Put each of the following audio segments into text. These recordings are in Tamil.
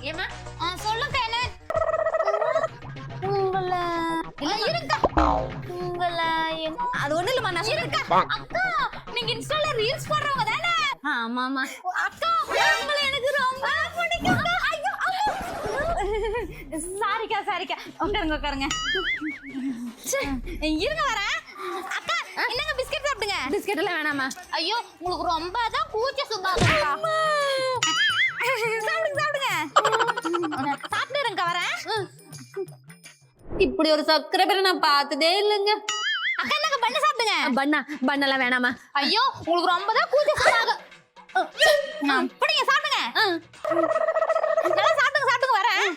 ஏமா சொல்லுங்க என்ன உங்களை உங்களை அது ஒண்ணு இல்லம்மா நான் இருக்கா அக்கா நீங்க இன்ஸ்டால ரீல்ஸ் போடுறவங்க தானே ஆமாமா அக்கா உங்களை எனக்கு ரொம்ப பிடிக்கும் ஐயோ சாரிக்கா உட்காருங்க இருங்க வரேன் அக்கா என்னங்க பிஸ்கட் சாப்பிடுங்க பிஸ்கட் எல்லாம் வேணாமா ஐயோ உங்களுக்கு ரொம்ப தான் கூச்ச சுபாவம்க்கா சாப்பிடுங்க சாப்பிடுறேங்க வரேன் இப்படி ஒரு சப்ஸ்கிரைபர் நான் பார்த்ததே இல்லைங்க. அக்கா என்னங்க பண்ண சாப்பிடுங்க பண்ணலாம் வேணாமா. ஐயோ உங்களுக்கு ரொம்ப தான் கூச்ச சுபாவம் அப்படிங்க சாப்பிடுங்க நல்லா சாப்பிடுங்க வரேன்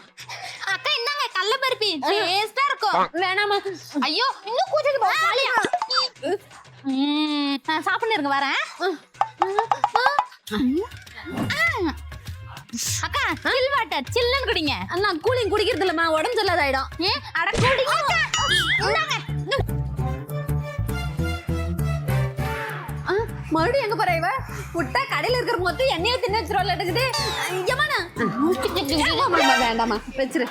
அக்கா என்னங்க கடல பருப்பி டேஸ்டா இருக்கும் வேணாமா. ஐயோ இன்னும் கூச்சக்கு போலியா சாப்பிடுங்க வரேன் அக்கா சில் வாட்டர் சில்லுன்னு குடிங்க. நான் கூலிங் குடிக்கிறது இல்லம்மா, உடம்பு சரியில்லாதாயிடும். அட குடிங்க மறுபடியும் எங்க போற இவ? விட்டா கடையில இருக்கிற மொத்தம் எண்ணெயை தின்னு வச்சிருவாள் எடுக்குது. வேண்டாமா வச்சிரு.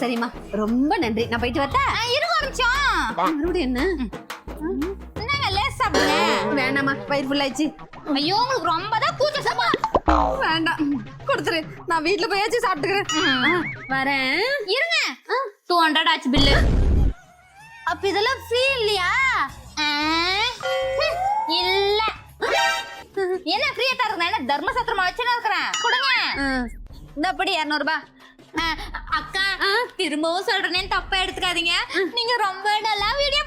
சரிம்மா ரொம்ப நன்றி, நான் போயிட்டு வரட்டா? இருங்க ஒரு நிமிஷம். மறுபடியும் என்ன? என்னங்க லேஸ் சாப்பிடுங்க. வேண்டாமா வயிறு ஃபுல்லாயிடுச்சு. ஐயோ உங்களுக்கு ரொம்ப தான் கூச்ச சுபாவம். வேண்டாம் கொடுத்துரு, நான் வீட்டுல போயாச்சும் சாப்பிட்டுக்கிறேன். வரேன் இருங்க 200 ஆச்சு பில்லு. அப்ப இதெல்லாம் ஃப்ரீ இல்லையா? இல்ல என்ன ஃப்ரீயா தரேன், என்ன தர்ம சத்திரமா வச்சுன்னு இருக்கிறேன். கொடுங்க இந்த அப்படி 200 ரூபாய். அக்கா திரும்பவும் சொல்றேன்னு தப்பா எடுத்துக்காதீங்க. நீங்க ரொம்ப நல்லா வீடியோ